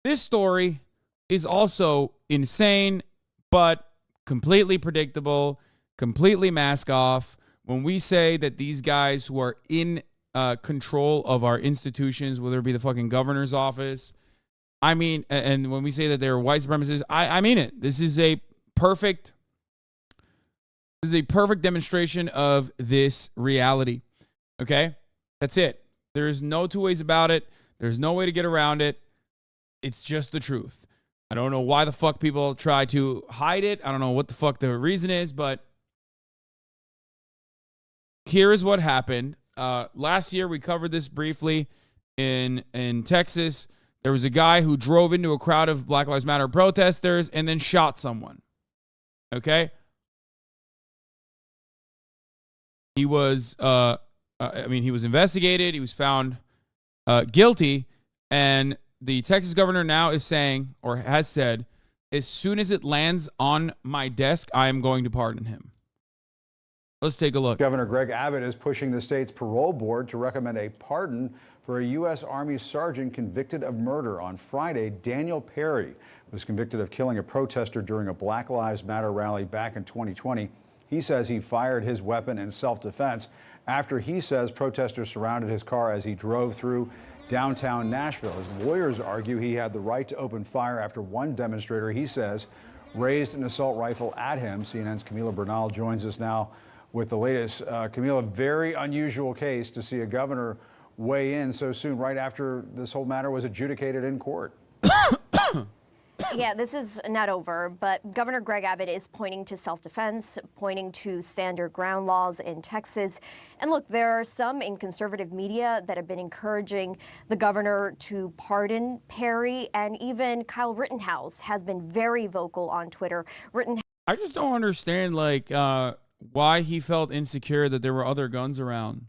This story is also insane, but completely predictable, completely mask off. When we say that these guys who are in control of our institutions, whether it be the fucking governor's office, I mean, and when we say that they're white supremacists, I mean it. This is a perfect demonstration of this reality. Okay? That's it. There is no two ways about it. There's no way to get around it. It's just the truth. I don't know why the fuck people try to hide it. I don't know what the fuck the reason is, but here is what happened. Last year, we covered this briefly in Texas. There was a guy who drove into a crowd of Black Lives Matter protesters and then shot someone. Okay? He was, he was investigated. He was found guilty. And the Texas governor now is saying, or has said, as soon as it lands on my desk, I am going to pardon him. Let's take a look. Governor Greg Abbott is pushing the state's parole board to recommend a pardon for a U.S. Army sergeant convicted of murder. On Friday, Daniel Perry was convicted of killing a protester during a Black Lives Matter rally back in 2020. He says he fired his weapon in self-defense after he says protesters surrounded his car as he drove through downtown Nashville. His lawyers argue he had the right to open fire after one demonstrator, he says, raised an assault rifle at him. CNN's Camila Bernal joins us now with the latest. Camila, very unusual case to see a governor weigh in so soon, right after this whole matter was adjudicated in court. Yeah, this is not over, but Governor Greg Abbott is pointing to self-defense, pointing to standard ground laws in Texas. And look, there are some in conservative media that have been encouraging the governor to pardon Perry, and even Kyle Rittenhouse has been very vocal on Twitter. I just don't understand, why he felt insecure that there were other guns around.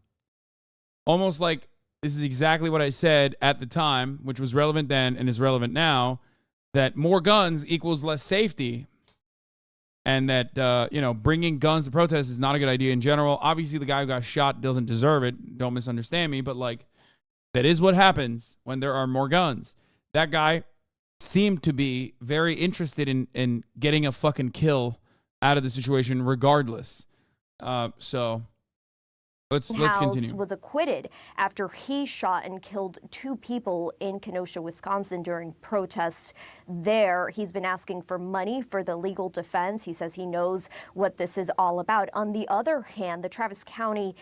Almost like this is exactly what I said at the time, which was relevant then and is relevant now, that more guns equals less safety. And that, bringing guns to protests is not a good idea in general. Obviously, the guy who got shot doesn't deserve it. Don't misunderstand me. But, that is what happens when there are more guns. That guy seemed to be very interested in getting a fucking kill out of the situation regardless. So let's continue. Was acquitted after he shot and killed 2 people in Kenosha, Wisconsin during protests there. He's been asking for money for the legal defense. He says he knows what this is all about. On the other hand, the Travis County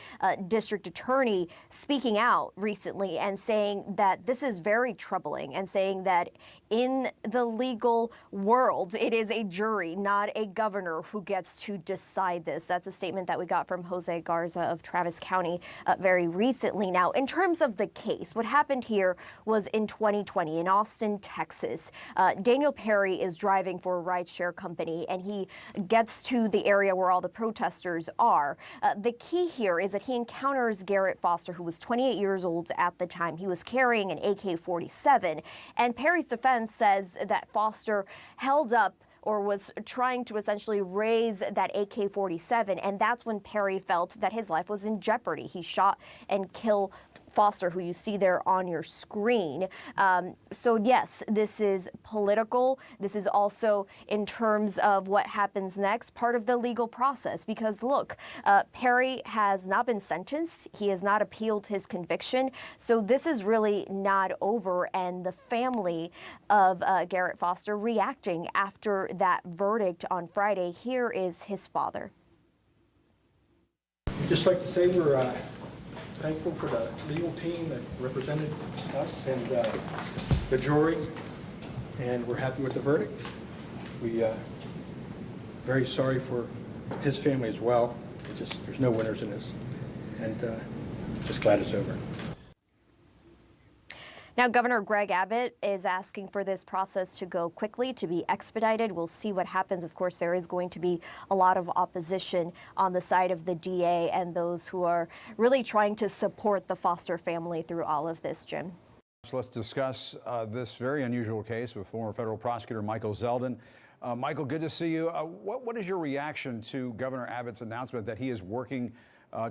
District Attorney speaking out recently and saying that this is very troubling, and saying that in the legal world, it is a jury, not a governor, who gets to decide this. That's a statement that we got from Jose Garza of Travis County very recently. Now, in terms of the case, what happened here was in 2020 in Austin, Texas. Daniel Perry is driving for a rideshare company, and he gets to the area where all the protesters are. The key here is that he encounters Garrett Foster, who was 28 years old at the time. He was carrying an AK-47, and Perry's defense says that Foster held up or was trying to essentially raise that AK-47, and that's when Perry felt that his life was in jeopardy. He shot and killed Foster, who you see there on your screen. So yes, this is political. This is also, in terms of what happens next, part of the legal process. Because look, Perry has not been sentenced. He has not appealed his conviction. So this is really not over. And the family of Garrett Foster reacting after that verdict on Friday. Here is his father. Just like to say we're thankful for the legal team that represented us and the jury, and we're happy with the verdict. We very sorry for his family as well. There's no winners in this, and just glad it's over. Now, Governor Greg Abbott is asking for this process to go quickly, to be expedited. We'll see what happens. Of course, there is going to be a lot of opposition on the side of the DA and those who are really trying to support the Foster family through all of this, Jim. So let's discuss this very unusual case with former federal prosecutor Michael Zeldin. Michael, good to see you. What is your reaction to Governor Abbott's announcement that he is working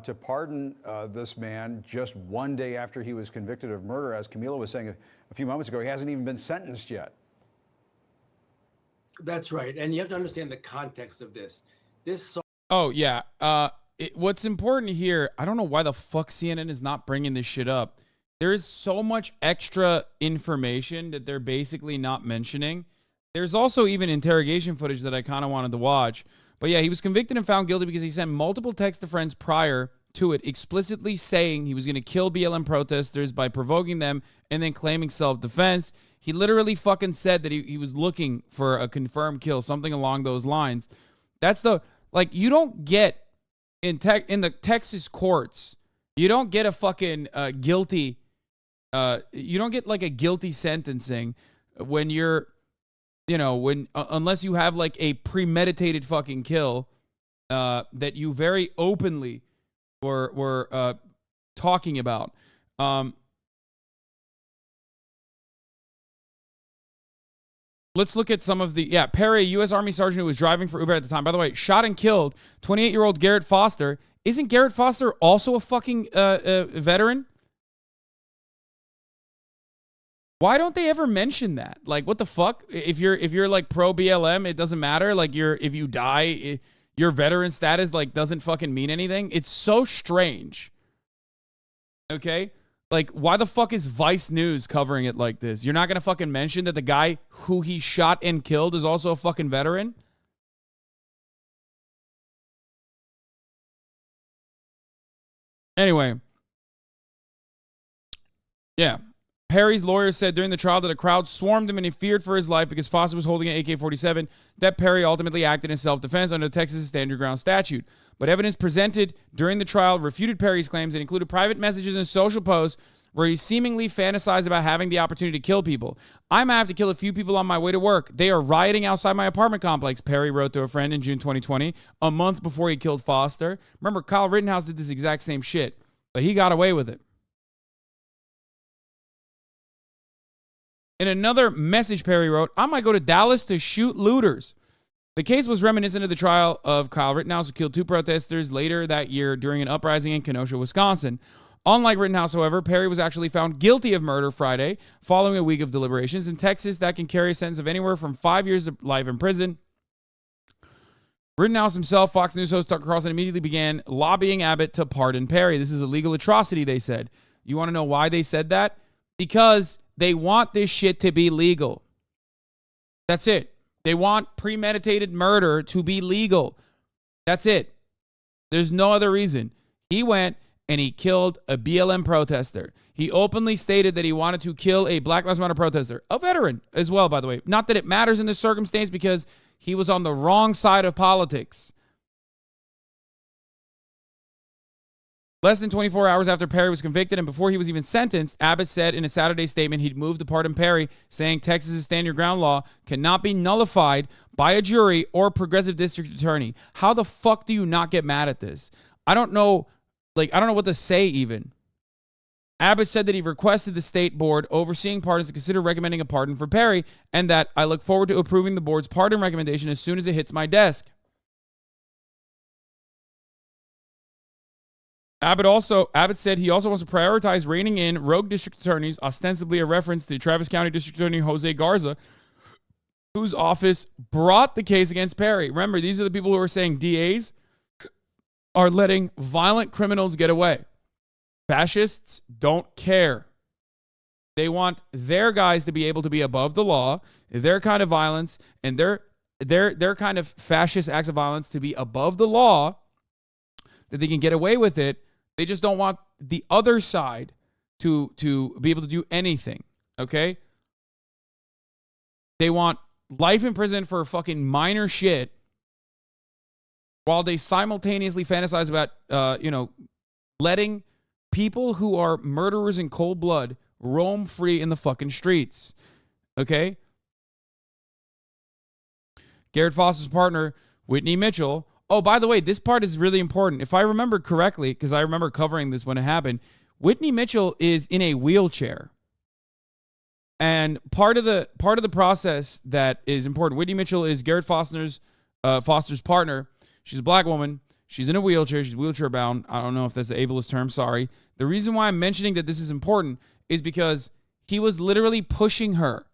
to pardon this man just one day after he was convicted of murder. As Camila was saying a few moments ago, he hasn't even been sentenced yet. That's right. And you have to understand the context of this. Oh, yeah. What's important here, I don't know why the fuck CNN is not bringing this shit up. There is so much extra information that they're basically not mentioning. There's also even interrogation footage that I kind of wanted to watch. But yeah, he was convicted and found guilty because he sent multiple texts to friends prior to it, explicitly saying he was going to kill BLM protesters by provoking them and then claiming self-defense. He literally fucking said that he was looking for a confirmed kill, something along those lines. That's the, like, you don't get in the Texas courts, you don't get a fucking guilty, you don't get like a guilty sentencing when you're, you know, when unless you have like a premeditated fucking kill that you very openly were talking about. Let's look at some of the, Perry, U.S. Army sergeant who was driving for Uber at the time. By the way, shot and killed 28-year-old Garrett Foster. Isn't Garrett Foster also a fucking veteran? Why don't they ever mention that? Like, what the fuck? If you're like pro BLM, it doesn't matter. Like, if you die, your veteran status like doesn't fucking mean anything. It's so strange. Okay? Like, why the fuck is Vice News covering it like this? You're not going to fucking mention that the guy who he shot and killed is also a fucking veteran? Anyway. Yeah. Perry's lawyer said during the trial that a crowd swarmed him and he feared for his life because Foster was holding an AK-47, that Perry ultimately acted in self-defense under the Texas Stand Your Ground statute. But evidence presented during the trial refuted Perry's claims and included private messages and social posts where he seemingly fantasized about having the opportunity to kill people. I might have to kill a few people on my way to work. They are rioting outside my apartment complex, Perry wrote to a friend in June 2020, a month before he killed Foster. Remember, Kyle Rittenhouse did this exact same shit, but he got away with it. In another message Perry wrote, I might go to Dallas to shoot looters. The case was reminiscent of the trial of Kyle Rittenhouse, who killed two protesters later that year during an uprising in Kenosha, Wisconsin. Unlike Rittenhouse, however, Perry was actually found guilty of murder Friday, following a week of deliberations. In Texas, that can carry a sentence of anywhere from 5 years to life in prison. Rittenhouse himself, Fox News host Tucker Carlson, immediately began lobbying Abbott to pardon Perry. This is a legal atrocity, they said. You want to know why they said that? Because they want this shit to be legal. That's it. They want premeditated murder to be legal. That's it. There's no other reason. He went and he killed a BLM protester. He openly stated that he wanted to kill a Black Lives Matter protester, a veteran as well, by the way. Not that it matters in this circumstance because he was on the wrong side of politics. Less than 24 hours after Perry was convicted and before he was even sentenced, Abbott said in a Saturday statement he'd moved to pardon Perry, saying Texas's Stand Your Ground law cannot be nullified by a jury or progressive district attorney. How the fuck do you not get mad at this? I don't know what to say even. Abbott said that he requested the state board overseeing pardons to consider recommending a pardon for Perry and that I look forward to approving the board's pardon recommendation as soon as it hits my desk. Abbott said he also wants to prioritize reining in rogue district attorneys, ostensibly a reference to Travis County District Attorney Jose Garza, whose office brought the case against Perry. Remember, these are the people who are saying DAs are letting violent criminals get away. Fascists don't care. They want their guys to be able to be above the law, their kind of violence, and their kind of fascist acts of violence to be above the law, that they can get away with it. They just don't want the other side to be able to do anything, okay? They want life in prison for fucking minor shit while they simultaneously fantasize about, letting people who are murderers in cold blood roam free in the fucking streets, okay? Garrett Foster's partner, Whitney Mitchell. Oh, by the way, this part is really important. If I remember correctly, because I remember covering this when it happened, Whitney Mitchell is in a wheelchair. And part of the process that is important, Whitney Mitchell is Garrett Foster's partner. She's a black woman. She's in a wheelchair. She's wheelchair bound. I don't know if that's the ableist term. Sorry. The reason why I'm mentioning that this is important is because he was literally pushing her,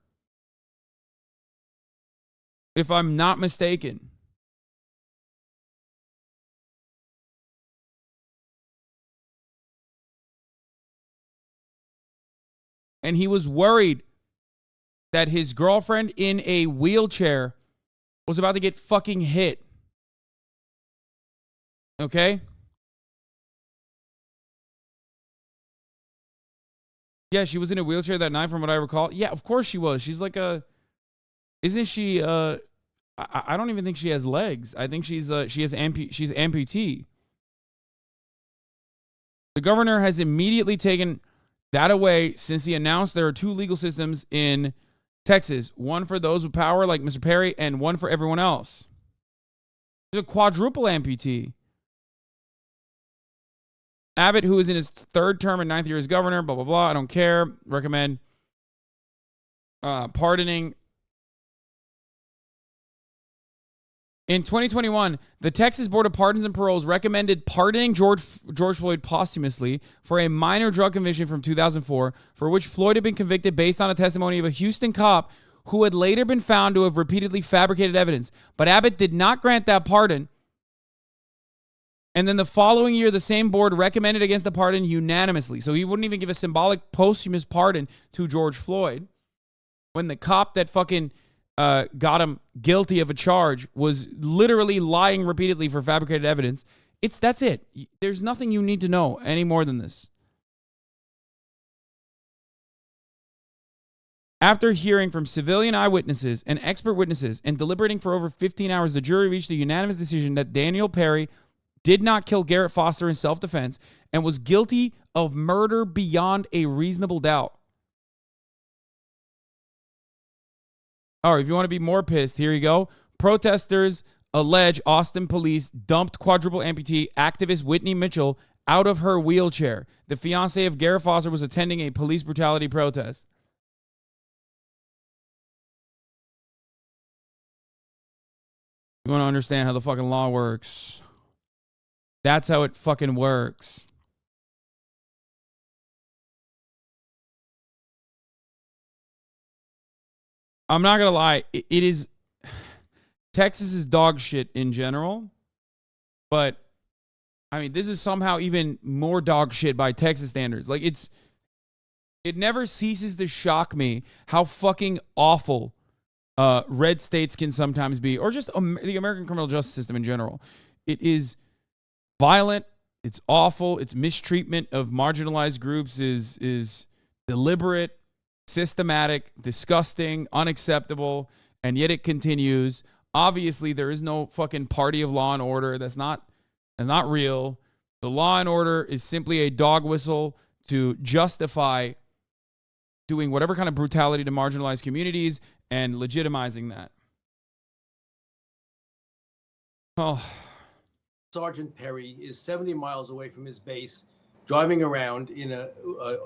if I'm not mistaken. And he was worried that his girlfriend in a wheelchair was about to get fucking hit. Okay? Yeah, she was in a wheelchair that night from what I recall. Yeah, of course she was. She's like a... Isn't she... I don't even think she has legs. I think she's amputee. The governor has immediately taken that away since he announced there are two legal systems in Texas. One for those with power like Mr. Perry and one for everyone else. There's a quadruple amputee. Abbott, who is in his third term and ninth year as governor, blah, blah, blah. I don't care. Recommend pardoning. In 2021, the Texas Board of Pardons and Paroles recommended pardoning George Floyd posthumously for a minor drug conviction from 2004, for which Floyd had been convicted based on a testimony of a Houston cop who had later been found to have repeatedly fabricated evidence. But Abbott did not grant that pardon. And then the following year, the same board recommended against the pardon unanimously. So he wouldn't even give a symbolic posthumous pardon to George Floyd when the cop that fucking... got him guilty of a charge was literally lying repeatedly for fabricated evidence. That's it. There's nothing you need to know any more than this. After hearing from civilian eyewitnesses and expert witnesses and deliberating for over 15 hours, the jury reached a unanimous decision that Daniel Perry did not kill Garrett Foster in self-defense and was guilty of murder beyond a reasonable doubt. All right, if you want to be more pissed, here you go. Protesters allege Austin police dumped quadruple amputee activist Whitney Mitchell out of her wheelchair. The fiance of Garrett Foster was attending a police brutality protest. You want to understand how the fucking law works? That's how it fucking works. I'm not going to lie. It is... Texas is dog shit in general. But, I mean, this is somehow even more dog shit by Texas standards. Like, it never ceases to shock me how fucking awful red states can sometimes be. Or just the American criminal justice system in general. It is violent. It's awful. Its mistreatment of marginalized groups is deliberate, systematic, disgusting, unacceptable, and yet it continues. Obviously, there is no fucking party of law and order. That's not real. The law and order is simply a dog whistle to justify doing whatever kind of brutality to marginalized communities and legitimizing that. Oh. Sergeant Perry is 70 miles away from his base, driving around in a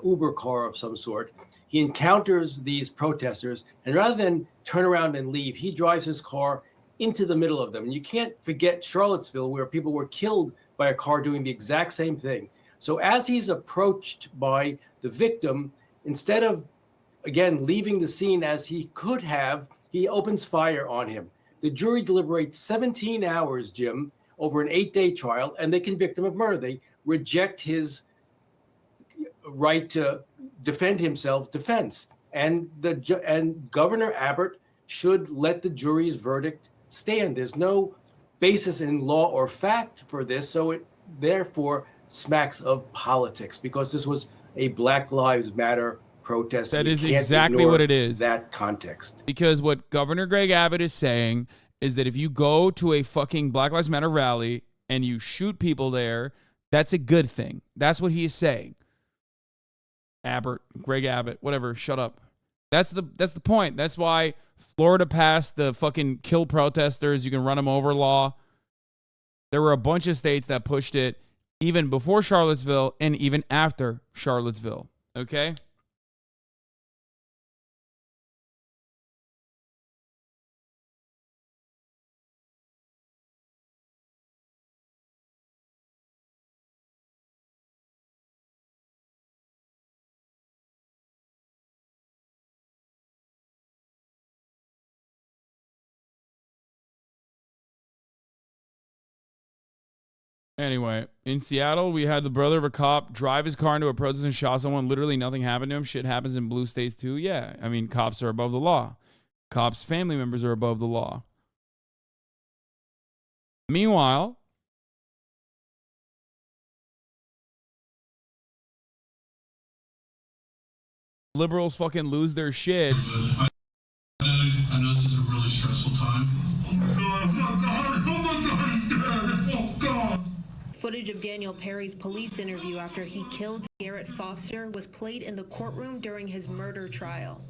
Uber car of some sort. He encounters these protesters, and rather than turn around and leave, he drives his car into the middle of them. And you can't forget Charlottesville, where people were killed by a car doing the exact same thing. So as he's approached by the victim, instead of, again, leaving the scene as he could have, he opens fire on him. The jury deliberates 17 hours, Jim, over an 8-day trial, and they convict him of murder. They reject his right to defend himself defense. And Governor Abbott should let the jury's verdict stand. There's no basis in law or fact for this, so it therefore smacks of politics, because this was a Black Lives Matter protest. That is exactly what it is. That context. Because what Governor Greg Abbott is saying is that if you go to a fucking Black Lives Matter rally and you shoot people there, that's a good thing. That's what he is saying. Greg Abbott, whatever, shut up. That's the point. That's why Florida passed the fucking kill protesters, you can run them over law. There were a bunch of states that pushed it even before Charlottesville and even after Charlottesville. Okay? Anyway, in Seattle, we had the brother of a cop drive his car into a protest and shot someone. Literally nothing happened to him. Shit happens in blue states too. Yeah, I mean, cops are above the law. Cops' family members are above the law. Meanwhile, liberals fucking lose their shit. I know this is a really stressful time. Oh my God, oh my God, oh my God, he's dead. Oh God. Footage of Daniel Perry's police interview after he killed Garrett Foster was played in the courtroom during his murder trial.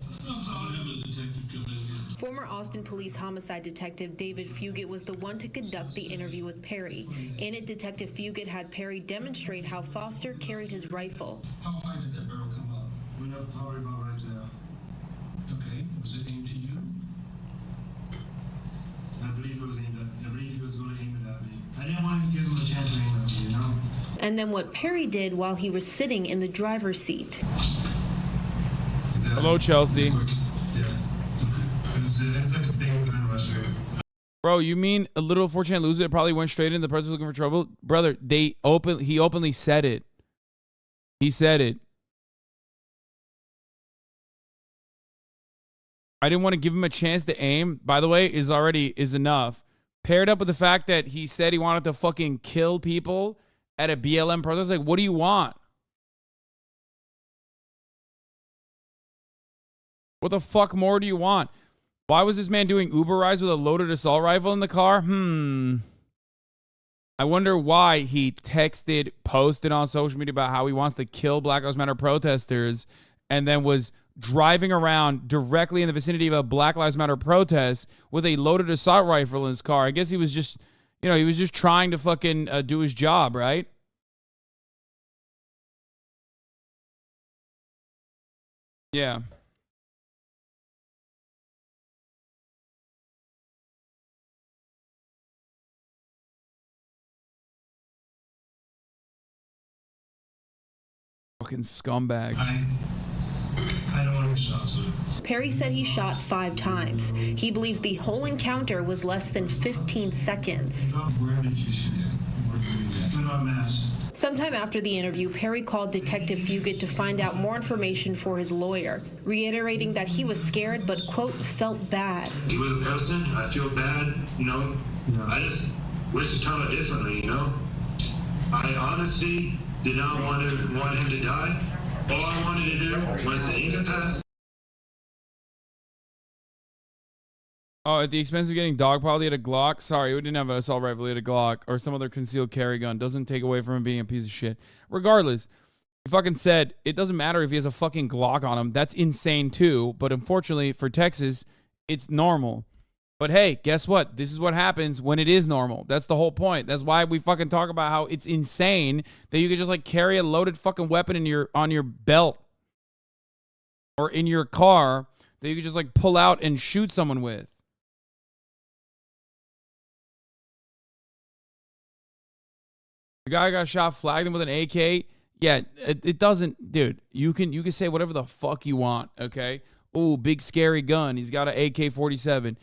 Former Austin Police homicide detective David Fugit was the one to conduct the interview with Perry. In it, Detective Fugit had Perry demonstrate how Foster carried his rifle. How high did that barrel come up? We're not worried about right now. Okay, was it aimed at you? I believe it was aimed at, I believe he was going to aim it at me. I didn't want to give him a chance to aim at me, you know? And then what Perry did while he was sitting in the driver's seat. Hello, Chelsea. Yeah. It's like a thing within Russia. Bro, you mean a little fortunate loser that probably went straight in the person looking for trouble? Brother, he openly said it. He said it. I didn't want to give him a chance to aim, by the way, is enough. Paired up with the fact that he said he wanted to fucking kill people at a BLM protest. Like, what do you want? What the fuck more do you want? Why was this man doing Uber rides with a loaded assault rifle in the car? I wonder why he texted, posted on social media about how he wants to kill Black Lives Matter protesters and then was driving around directly in the vicinity of a Black Lives Matter protest with a loaded assault rifle in his car. I guess he was just, he was just trying to fucking do his job, right? Yeah. Fucking scumbag. I don't want to get shot, so. Perry said he shot 5 times. He believes the whole encounter was less than 15 seconds. Where did you shoot him? Stood on mass. Sometime after the interview, Perry called Detective Fugit to find out more information for his lawyer, reiterating that he was scared but, quote, felt bad. He was a person. I feel bad, I just wish to turn it differently, I honestly did not want him to die. All I wanted to do was to incapacitate. Oh, at the expense of getting dogpiled, he had a Glock. Sorry, he didn't have an assault rifle. He had a Glock or some other concealed carry gun. Doesn't take away from him being a piece of shit. Regardless, he fucking said it doesn't matter if he has a fucking Glock on him. That's insane too. But unfortunately for Texas, it's normal. But hey, guess what? This is what happens when it is normal. That's the whole point. That's why we fucking talk about how it's insane that you could just like carry a loaded fucking weapon on your belt or in your car that you could just like pull out and shoot someone with. The guy got shot, flagged him with an AK. Yeah, it doesn't, dude. You can say whatever the fuck you want, okay? Ooh, big scary gun. He's got an AK-47.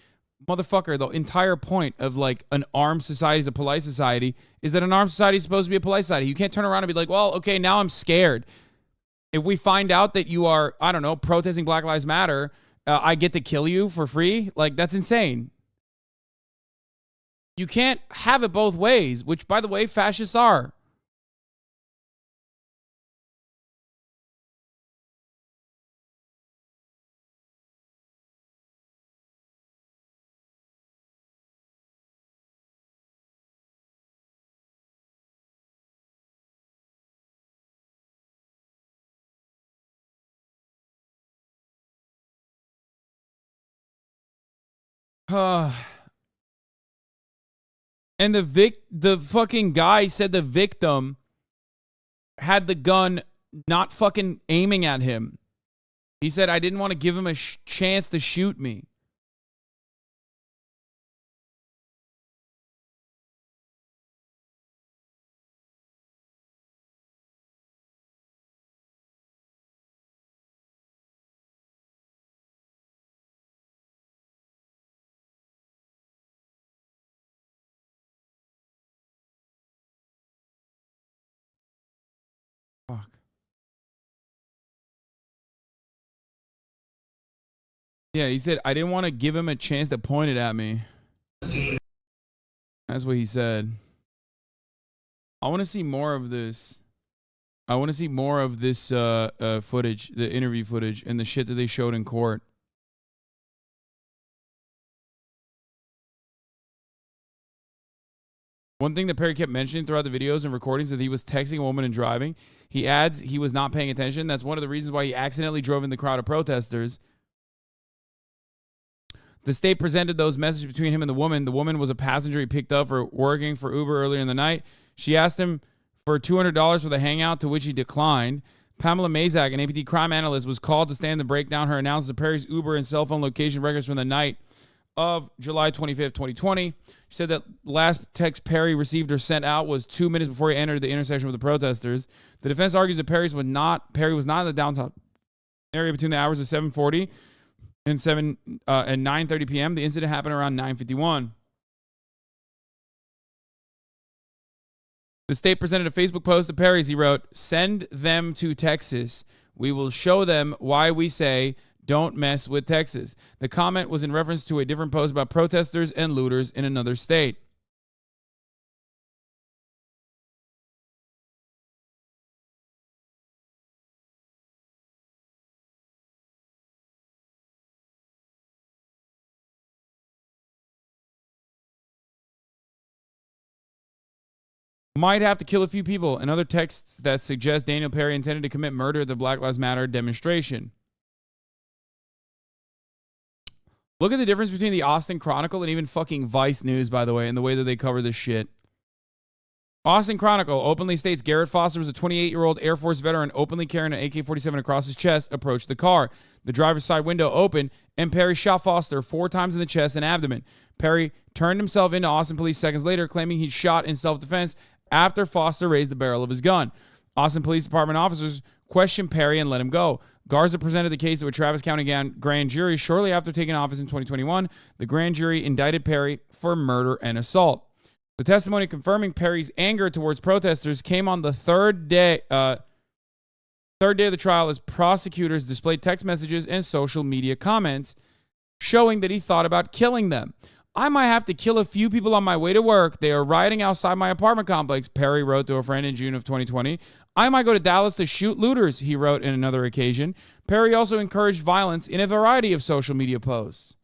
Motherfucker, the entire point of like an armed society is a polite society is that an armed society is supposed to be a polite society. You can't turn around and be like, well, okay, now I'm scared. If we find out that you are, I don't know, protesting Black Lives Matter, I get to kill you for free? Like, that's insane. You can't have it both ways, which, by the way, fascists are. And the fucking guy said the victim had the gun not fucking aiming at him. He said, I didn't want to give him a chance to shoot me. Yeah, he said, I didn't want to give him a chance to point it at me. That's what he said. I want to see more of this. I want to see more of this footage, the interview footage, and the shit that they showed in court. One thing that Perry kept mentioning throughout the videos and recordings that he was texting a woman and driving. He adds he was not paying attention. That's one of the reasons why he accidentally drove in the crowd of protesters. The state presented those messages between him and the woman. The woman was a passenger he picked up for working for Uber earlier in the night. She asked him for $200 for the hangout, to which he declined. Pamela Mazak, an APT crime analyst, was called to stand to break down her analysis of Perry's Uber and cell phone location records from the night of July 25th, 2020. She said that last text Perry received or sent out was 2 minutes before he entered the intersection with the protesters. The defense argues that Perry was not in the downtown area between the hours of 7:40 and 9:30 p.m. The incident happened around 9:51. The state presented a Facebook post to Perry. He wrote, "Send them to Texas. We will show them why we say don't mess with Texas." The comment was in reference to a different post about protesters and looters in another state. Might have to kill a few people, and other texts that suggest Daniel Perry intended to commit murder at the Black Lives Matter demonstration. Look at the difference between the Austin Chronicle and even fucking Vice News, by the way, and the way that they cover this shit. Austin Chronicle openly states Garrett Foster was a 28-year-old Air Force veteran openly carrying an AK-47 across his chest, approached the car. The driver's side window opened, and Perry shot Foster 4 times in the chest and abdomen. Perry turned himself into Austin police seconds later, claiming he shot in self-defense after Foster raised the barrel of his gun. Austin Police Department officers questioned Perry and let him go. Garza presented the case to a Travis County grand jury shortly after taking office in 2021. The grand jury indicted Perry for murder and assault. The testimony confirming Perry's anger towards protesters came on the third day of the trial as prosecutors displayed text messages and social media comments showing that he thought about killing them. "I might have to kill a few people on my way to work. They are rioting outside my apartment complex," Perry wrote to a friend in June of 2020. "I might go to Dallas to shoot looters," he wrote in another occasion. Perry also encouraged violence in a variety of social media posts.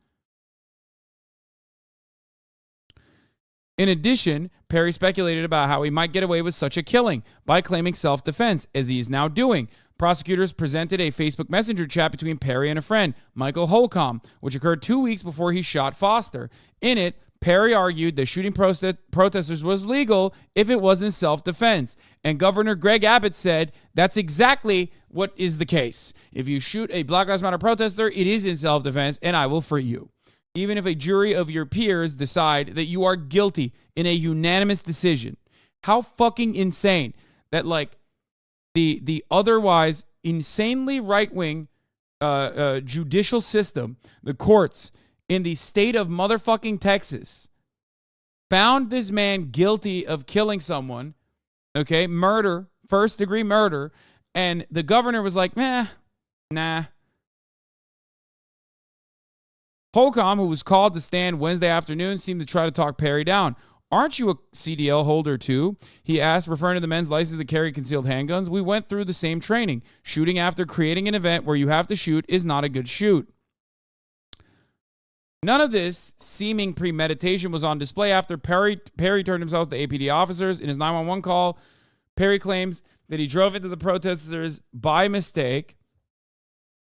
In addition, Perry speculated about how he might get away with such a killing by claiming self-defense, as he is now doing. Prosecutors presented a Facebook Messenger chat between Perry and a friend, Michael Holcomb, which occurred 2 weeks before he shot Foster. In it, Perry argued that shooting protesters was legal if it was in self-defense. And Governor Greg Abbott said that's exactly what is the case. If you shoot a Black Lives Matter protester, it is in self-defense, and I will free you. Even if a jury of your peers decide that you are guilty in a unanimous decision. How fucking insane that, like, the otherwise insanely right-wing judicial system, the courts in the state of motherfucking Texas, found this man guilty of killing someone, okay, murder, first-degree murder, and the governor was like, nah. Holcomb, who was called to stand Wednesday afternoon, seemed to try to talk Perry down. "Aren't you a CDL holder too?" he asked, referring to the men's license to carry concealed handguns. "We went through the same training. Shooting after creating an event where you have to shoot is not a good shoot." None of this seeming premeditation was on display after Perry turned himself to APD officers. In his 911 call, Perry claims that he drove into the protesters by mistake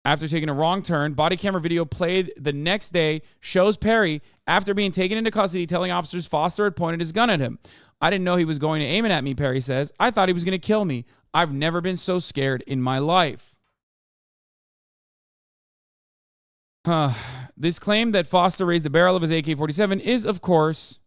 after taking a wrong turn. Body camera video played the next day shows Perry, after being taken into custody, telling officers Foster had pointed his gun at him. "I didn't know he was going to aim it at me," Perry says. "I thought he was going to kill me. I've never been so scared in my life." This claim that Foster raised the barrel of his AK-47 is, of course,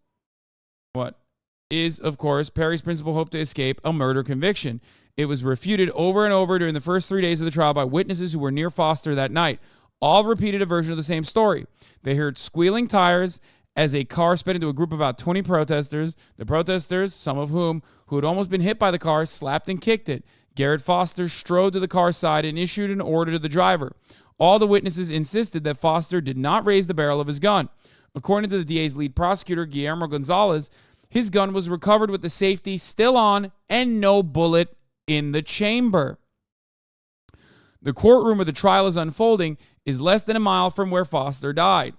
Perry's principal hope to escape a murder conviction. It was refuted over and over during the first 3 days of the trial by witnesses who were near Foster that night. All repeated a version of the same story. They heard squealing tires as a car sped into a group of about 20 protesters. The protesters, some of whom who had almost been hit by the car, slapped and kicked it. Garrett Foster strode to the car's side and issued an order to the driver. All the witnesses insisted that Foster did not raise the barrel of his gun. According to the DA's lead prosecutor, Guillermo Gonzalez, his gun was recovered with the safety still on and no bullet in the chamber. The courtroom where the trial is unfolding is less than a mile from where Foster died.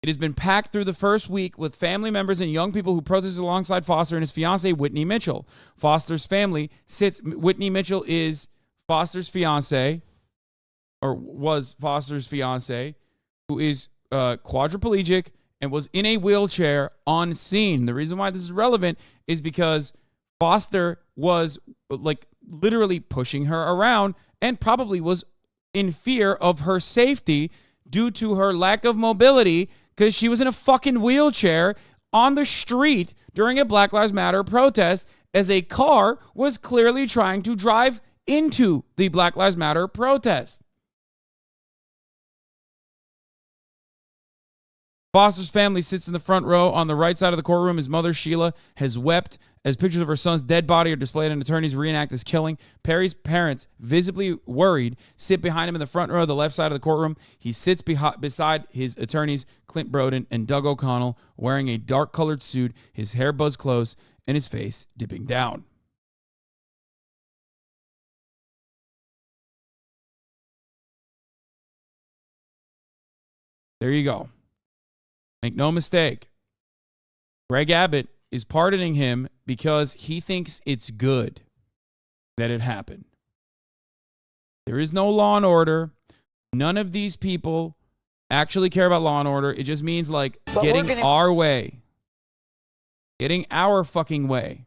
It has been packed through the first week with family members and young people who protested alongside Foster and his fiancée, Whitney Mitchell. Foster's family sits. Whitney Mitchell is Foster's fiancée, or was Foster's fiancée, who is quadriplegic and was in a wheelchair on scene. The reason why this is relevant is because Foster was like literally pushing her around and probably was in fear of her safety due to her lack of mobility because she was in a fucking wheelchair on the street during a Black Lives Matter protest as a car was clearly trying to drive into the Black Lives Matter protest. Foster's family sits in the front row on the right side of the courtroom. His mother, Sheila, has wept as pictures of her son's dead body are displayed and attorneys reenact his killing. Perry's parents, visibly worried, sit behind him in the front row, the left side of the courtroom. He sits beside his attorneys, Clint Broden and Doug O'Connell, wearing a dark-colored suit, his hair buzzed close, and his face dipping down. There you go. Make no mistake. Greg Abbott is pardoning him because he thinks it's good that it happened. There is no law and order. None of these people actually care about law and order. It just means like getting our way. Getting our fucking way.